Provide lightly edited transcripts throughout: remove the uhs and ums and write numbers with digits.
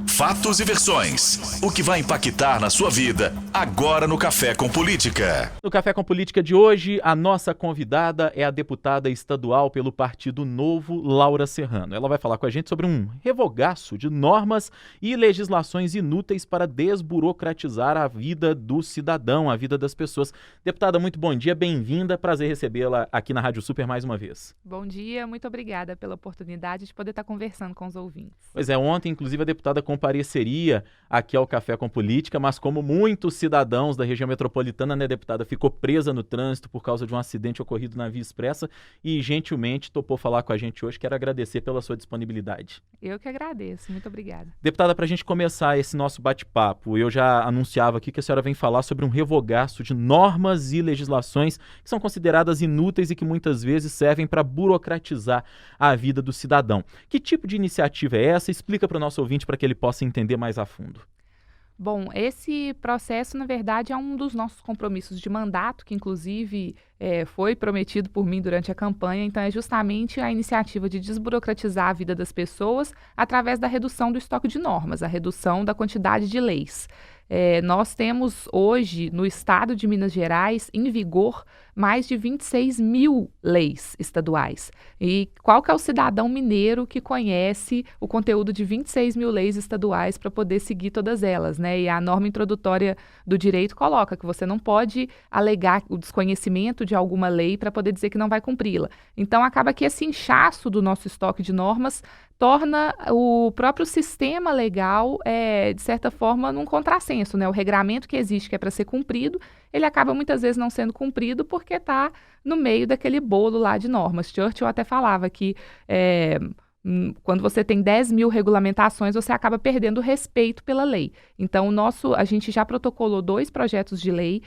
Fatos e versões. O que vai impactar na sua vida agora no Café com Política. No Café com Política de hoje, a nossa convidada é a deputada estadual pelo Partido Novo, Laura Serrano. Ela vai falar com a gente sobre um revogaço de normas e legislações inúteis para desburocratizar a vida do cidadão, a vida das pessoas. Deputada, muito bom dia, bem-vinda. Prazer recebê-la aqui na Rádio Super mais uma vez. Bom dia, muito obrigada pela oportunidade de poder estar conversando com os ouvintes. Pois é, ontem, inclusive, a deputada compareceria aqui ao Café com Política, mas como muitos cidadãos da região metropolitana, né, deputada, ficou presa no trânsito por causa de um acidente ocorrido na Via Expressa e gentilmente topou falar com a gente hoje. Quero agradecer pela sua disponibilidade. Eu que agradeço, muito obrigada. Deputada, para a gente começar esse nosso bate-papo, eu já anunciava aqui que a senhora vem falar sobre um revogaço de normas e legislações que são consideradas inúteis e que muitas vezes servem para burocratizar a vida do cidadão. Que tipo de iniciativa é essa? Explica para o nosso ouvinte para que ele possa entender mais a fundo. Bom, esse processo, na verdade, é um dos nossos compromissos de mandato, que inclusive foi prometido por mim durante a campanha. Então, é justamente a iniciativa de desburocratizar a vida das pessoas através da redução do estoque de normas, a redução da quantidade de leis. Nós temos hoje, no estado de Minas Gerais, em vigor, mais de 26 mil leis estaduais. E qual que é o cidadão mineiro que conhece o conteúdo de 26 mil leis estaduais para poder seguir todas elas, né? E a norma introdutória do direito coloca que você não pode alegar o desconhecimento de alguma lei para poder dizer que não vai cumpri-la. Então, acaba que esse inchaço do nosso estoque de normas torna o próprio sistema legal, de certa forma, num contrassenso, né? O regramento que existe, que é para ser cumprido, ele acaba muitas vezes não sendo cumprido porque está no meio daquele bolo lá de normas. Churchill até falava que quando você tem 10 mil regulamentações, você acaba perdendo o respeito pela lei. Então, a gente já protocolou 2 projetos de lei,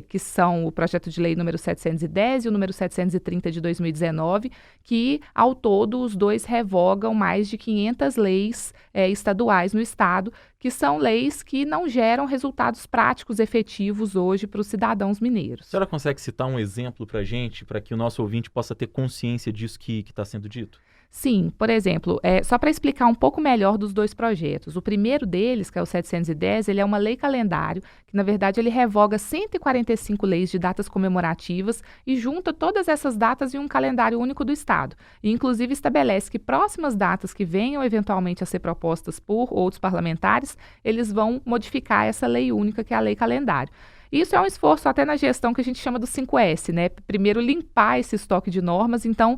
que são o projeto de lei número 710 e o número 730 de 2019, que, ao todo, os 2 revogam mais de 500 leis estaduais no estado, que são leis que não geram resultados práticos efetivos hoje para os cidadãos mineiros. A senhora consegue citar um exemplo para a gente, para que o nosso ouvinte possa ter consciência disso que está sendo dito? Sim, por exemplo, só para explicar um pouco melhor dos 2 projetos. O primeiro deles, que é o 710, ele é uma lei calendário, que na verdade ele revoga 145 leis de datas comemorativas e junta todas essas datas em um calendário único do Estado. E inclusive estabelece que próximas datas que venham eventualmente a ser propostas por outros parlamentares, eles vão modificar essa lei única, que é a lei calendário. Isso é um esforço até na gestão que a gente chama do 5S, né? Primeiro, limpar esse estoque de normas. Então,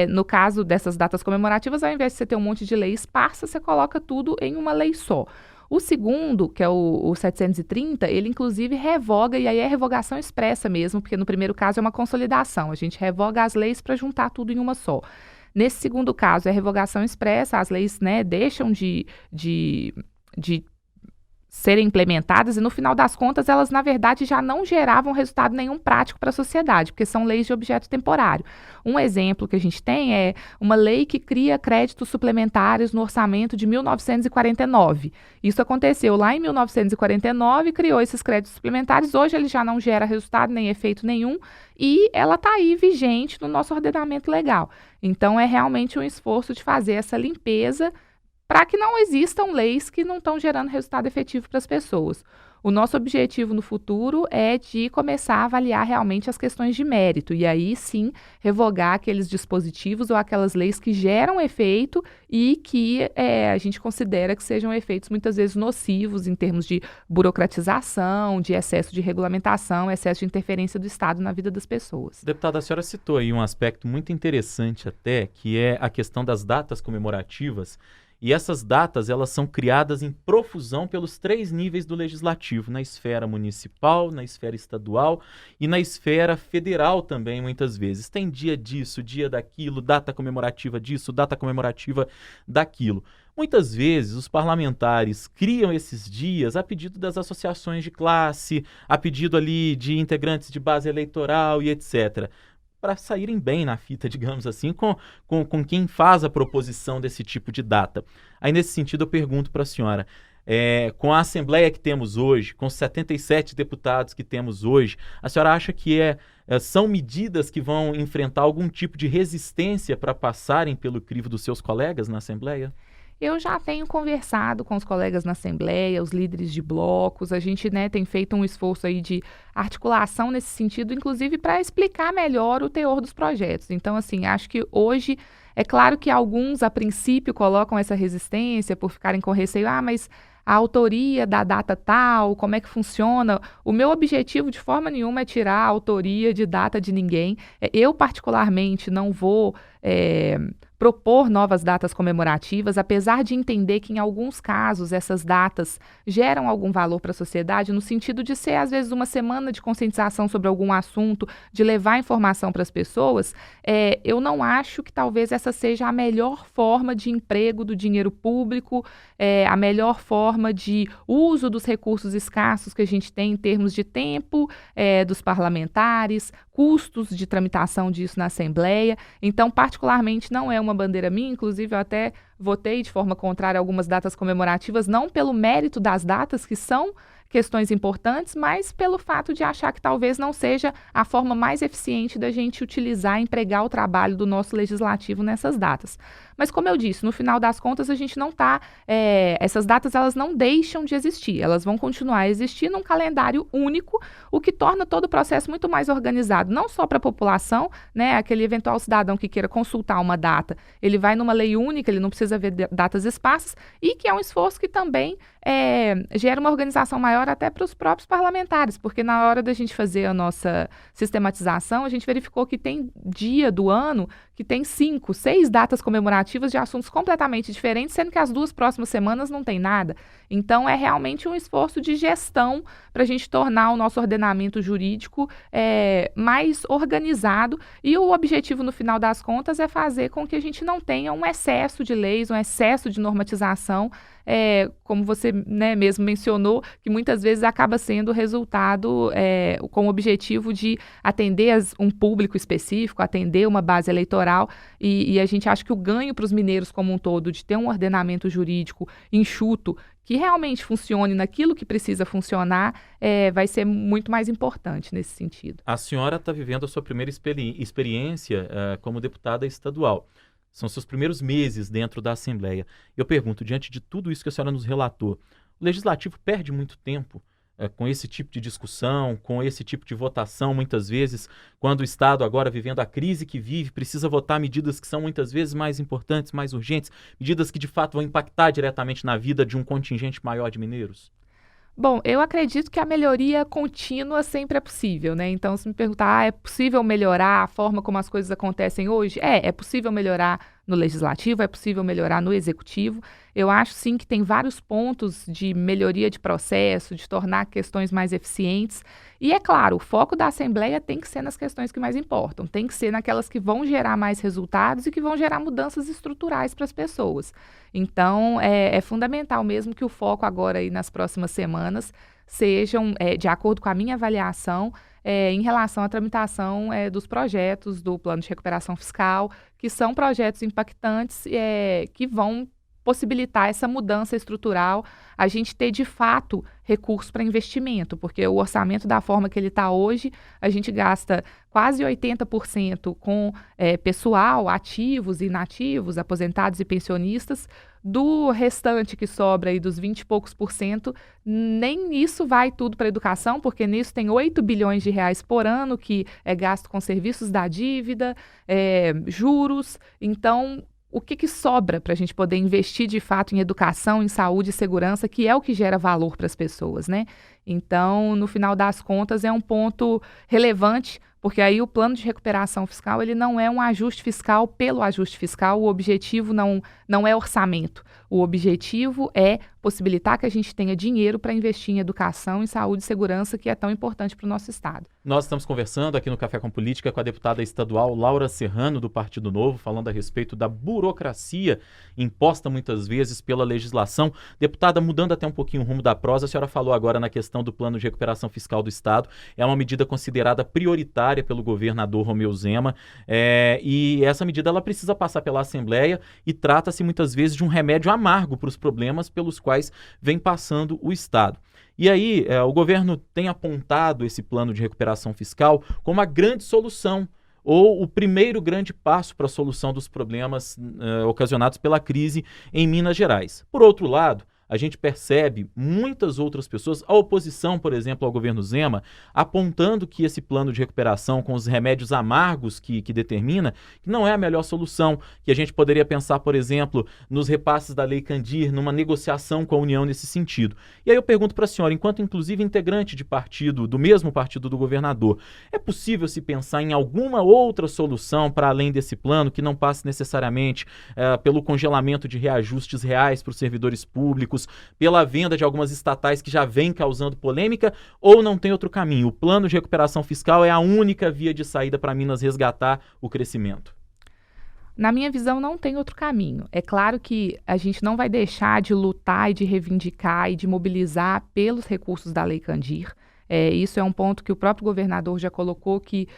no caso dessas datas comemorativas, ao invés de você ter um monte de lei esparsa, você coloca tudo em uma lei só. O segundo, que é o 730, ele inclusive revoga, e aí é revogação expressa mesmo, porque no primeiro caso é uma consolidação. A gente revoga as leis para juntar tudo em uma só. Nesse segundo caso, é revogação expressa, as leis, né, deixam de serem implementadas e, no final das contas, elas, na verdade, já não geravam resultado nenhum prático para a sociedade, porque são leis de objeto temporário. Um exemplo que a gente tem é uma lei que cria créditos suplementares no orçamento de 1949. Isso aconteceu lá em 1949, criou esses créditos suplementares. Hoje ele já não gera resultado nem efeito nenhum e ela está aí vigente no nosso ordenamento legal. Então, é realmente um esforço de fazer essa limpeza para que não existam leis que não estão gerando resultado efetivo para as pessoas. O nosso objetivo no futuro é de começar a avaliar realmente as questões de mérito e aí sim revogar aqueles dispositivos ou aquelas leis que geram efeito e que a gente considera que sejam efeitos muitas vezes nocivos em termos de burocratização, de excesso de regulamentação, excesso de interferência do Estado na vida das pessoas. Deputada, a senhora citou aí um aspecto muito interessante até, que é a questão das datas comemorativas. E essas datas, elas são criadas em profusão pelos 3 níveis do legislativo, na esfera municipal, na esfera estadual e na esfera federal também, muitas vezes. Tem dia disso, dia daquilo, data comemorativa disso, data comemorativa daquilo. Muitas vezes os parlamentares criam esses dias a pedido das associações de classe, a pedido ali de integrantes de base eleitoral e etc., para saírem bem na fita, digamos assim, com quem faz a proposição desse tipo de data. Aí, nesse sentido, eu pergunto para a senhora, com a Assembleia que temos hoje, com os 77 deputados que temos hoje, a senhora acha que são medidas que vão enfrentar algum tipo de resistência para passarem pelo crivo dos seus colegas na Assembleia? Eu já tenho conversado com os colegas na Assembleia, os líderes de blocos, a gente, né, tem feito um esforço aí de articulação nesse sentido, inclusive para explicar melhor o teor dos projetos. Então, assim, acho que hoje, é claro que alguns, a princípio, colocam essa resistência por ficarem com receio, mas a autoria da data tal, como é que funciona? O meu objetivo, de forma nenhuma, é tirar a autoria de data de ninguém. Eu, particularmente, não vou propor novas datas comemorativas, apesar de entender que, em alguns casos, essas datas geram algum valor para a sociedade, no sentido de ser, às vezes, uma semana de conscientização sobre algum assunto, de levar informação para as pessoas. Eu não acho que talvez essa seja a melhor forma de emprego do dinheiro público, a melhor forma de uso dos recursos escassos que a gente tem em termos de tempo dos parlamentares, custos de tramitação disso na Assembleia. Então, particularmente, não é uma bandeira minha, inclusive eu até votei de forma contrária a algumas datas comemorativas, não pelo mérito das datas, que são questões importantes, mas pelo fato de achar que talvez não seja a forma mais eficiente da gente utilizar, empregar o trabalho do nosso legislativo nessas datas. Mas, como eu disse, no final das contas, a gente não está... essas datas, elas não deixam de existir, elas vão continuar a existir num calendário único, o que torna todo o processo muito mais organizado, não só para a população, né, aquele eventual cidadão que queira consultar uma data, ele vai numa lei única, ele não precisa ver datas esparsas, e que é um esforço que também gera uma organização maior até para os próprios parlamentares, porque na hora da gente fazer a nossa sistematização, a gente verificou que tem dia do ano que tem 5, 6 datas comemorativas de assuntos completamente diferentes, sendo que as 2 próximas semanas não tem nada. Então, é realmente um esforço de gestão para a gente tornar o nosso ordenamento jurídico mais organizado, e o objetivo, no final das contas, é fazer com que a gente não tenha um excesso de leis, um excesso de normatização, como você, né, mesmo mencionou, que muitas vezes acaba sendo resultado com o objetivo de atender um público específico, atender uma base eleitoral, e a gente acha que o ganho para os mineiros como um todo de ter um ordenamento jurídico enxuto, que realmente funcione naquilo que precisa funcionar, vai ser muito mais importante nesse sentido. A senhora está vivendo a sua primeira experiência como deputada estadual. São seus primeiros meses dentro da Assembleia. Eu pergunto, diante de tudo isso que a senhora nos relatou, o Legislativo perde muito tempo com esse tipo de discussão, com esse tipo de votação, muitas vezes, quando o Estado, agora vivendo a crise que vive, precisa votar medidas que são muitas vezes mais importantes, mais urgentes, medidas que de fato vão impactar diretamente na vida de um contingente maior de mineiros? Bom, eu acredito que a melhoria contínua sempre é possível, né? Então, se me perguntar, é possível melhorar a forma como as coisas acontecem hoje? É possível melhorar no Legislativo, é possível melhorar no Executivo. Eu acho, sim, que tem vários pontos de melhoria de processo, de tornar questões mais eficientes. E, é claro, o foco da Assembleia tem que ser nas questões que mais importam, tem que ser naquelas que vão gerar mais resultados e que vão gerar mudanças estruturais para as pessoas. Então, é fundamental mesmo que o foco agora aí nas próximas semanas sejam, de acordo com a minha avaliação, em relação à tramitação dos projetos do Plano de Recuperação Fiscal, que são projetos impactantes que vão possibilitar essa mudança estrutural, a gente ter de fato recurso para investimento, porque o orçamento da forma que ele está hoje, a gente gasta quase 80% com pessoal, ativos e inativos, aposentados e pensionistas. Do restante que sobra aí dos 20 e poucos por cento, nem isso vai tudo para a educação, porque nisso tem 8 bilhões de reais por ano que é gasto com serviços da dívida, juros. Então, o que sobra para a gente poder investir de fato em educação, em saúde e segurança, que é o que gera valor para as pessoas, né? Então, no final das contas, é um ponto relevante, porque aí o plano de recuperação fiscal, ele não é um ajuste fiscal pelo ajuste fiscal, o objetivo não é orçamento. O objetivo é possibilitar que a gente tenha dinheiro para investir em educação, em saúde e segurança, que é tão importante para o nosso Estado. Nós estamos conversando aqui no Café com Política com a deputada estadual Laura Serrano, do Partido Novo, falando a respeito da burocracia imposta muitas vezes pela legislação. Deputada, mudando até um pouquinho o rumo da prosa, a senhora falou agora na questão do Plano de Recuperação Fiscal do Estado. É uma medida considerada prioritária pelo governador Romeu Zema, e essa medida ela precisa passar pela Assembleia e trata-se muitas vezes de um remédio amargo para os problemas pelos quais vem passando o Estado. E aí, o governo tem apontado esse plano de recuperação fiscal como a grande solução. ou o primeiro grande passo para a solução dos problemas ocasionados pela crise em Minas Gerais. Por outro lado, a gente percebe muitas outras pessoas, a oposição, por exemplo, ao governo Zema, apontando que esse plano de recuperação com os remédios amargos que determina, que não é a melhor solução, que a gente poderia pensar, por exemplo, nos repasses da Lei Candir, numa negociação com a União nesse sentido. E aí eu pergunto para a senhora, enquanto inclusive integrante de partido, do mesmo partido do governador, é possível se pensar em alguma outra solução para além desse plano, que não passe necessariamente pelo congelamento de reajustes reais para os servidores públicos, pela venda de algumas estatais que já vem causando polêmica, ou não tem outro caminho? O plano de recuperação fiscal é a única via de saída para Minas resgatar o crescimento? Na minha visão, não tem outro caminho. É claro que a gente não vai deixar de lutar e de reivindicar e de mobilizar pelos recursos da Lei Candir. Isso é um ponto que o próprio governador já colocou, que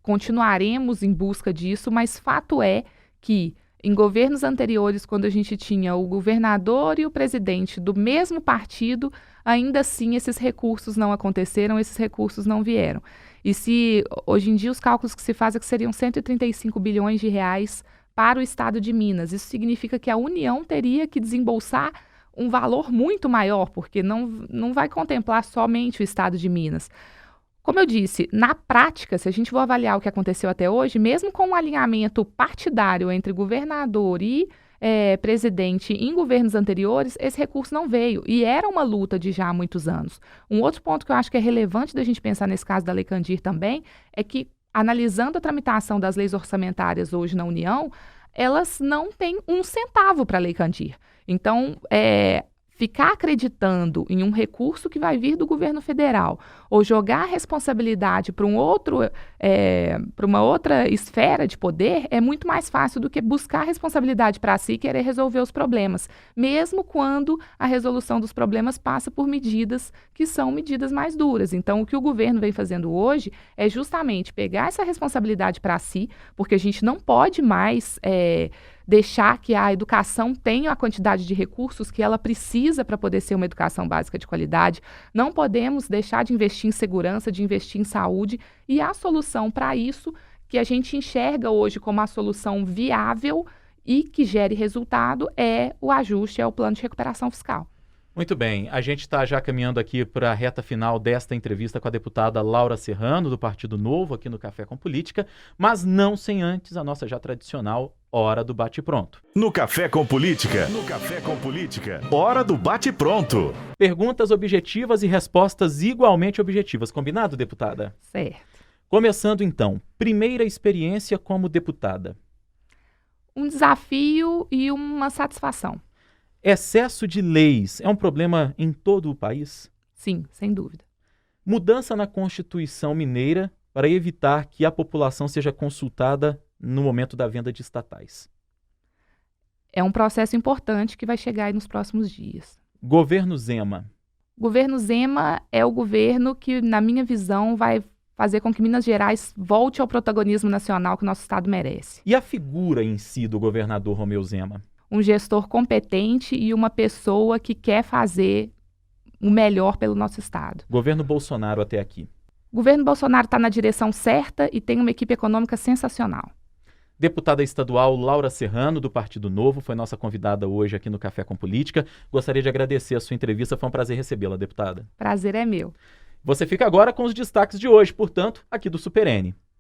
continuaremos em busca disso, mas fato é que em governos anteriores, quando a gente tinha o governador e o presidente do mesmo partido, ainda assim esses recursos não aconteceram, esses recursos não vieram. E se hoje em dia os cálculos que se fazem é que seriam 135 bilhões de reais para o estado de Minas, isso significa que a União teria que desembolsar um valor muito maior, porque não vai contemplar somente o estado de Minas. Como eu disse, na prática, se a gente for avaliar o que aconteceu até hoje, mesmo com um alinhamento partidário entre governador e presidente em governos anteriores, esse recurso não veio. E era uma luta de já há muitos anos. Um outro ponto que eu acho que é relevante da gente pensar nesse caso da Lei Candir também, é que, analisando a tramitação das leis orçamentárias hoje na União, elas não têm um centavo para a Lei Candir. Então, ficar acreditando em um recurso que vai vir do governo federal ou jogar a responsabilidade para para uma outra esfera de poder é muito mais fácil do que buscar a responsabilidade para si e querer resolver os problemas, mesmo quando a resolução dos problemas passa por medidas que são medidas mais duras. Então, o que o governo vem fazendo hoje é justamente pegar essa responsabilidade para si, porque a gente não pode mais deixar que a educação tenha a quantidade de recursos que ela precisa para poder ser uma educação básica de qualidade. Não podemos deixar de investir em segurança, de investir em saúde, e a solução para isso, que a gente enxerga hoje como a solução viável e que gere resultado, é o ajuste, é o plano de recuperação fiscal. Muito bem, a gente está já caminhando aqui para a reta final desta entrevista com a deputada Laura Serrano, do Partido Novo, aqui no Café com Política, mas não sem antes a nossa já tradicional Hora do Bate-Pronto. No Café com Política, Hora do Bate-Pronto. Perguntas objetivas e respostas igualmente objetivas. Combinado, deputada? Certo. Começando então, primeira experiência como deputada. Um desafio e uma satisfação. Excesso de leis é um problema em todo o país? Sim, sem dúvida. Mudança na Constituição Mineira para evitar que a população seja consultada no momento da venda de estatais. É um processo importante que vai chegar aí nos próximos dias. Governo Zema. O governo Zema é o governo que, na minha visão, vai fazer com que Minas Gerais volte ao protagonismo nacional que o nosso estado merece. E a figura em si do governador Romeu Zema? Um gestor competente e uma pessoa que quer fazer o melhor pelo nosso estado. Governo Bolsonaro até aqui. O governo Bolsonaro está na direção certa e tem uma equipe econômica sensacional. Deputada estadual Laura Serrano, do Partido Novo, foi nossa convidada hoje aqui no Café com Política. Gostaria de agradecer a sua entrevista, foi um prazer recebê-la, deputada. Prazer é meu. Você fica agora com os destaques de hoje, portanto, aqui do Super N.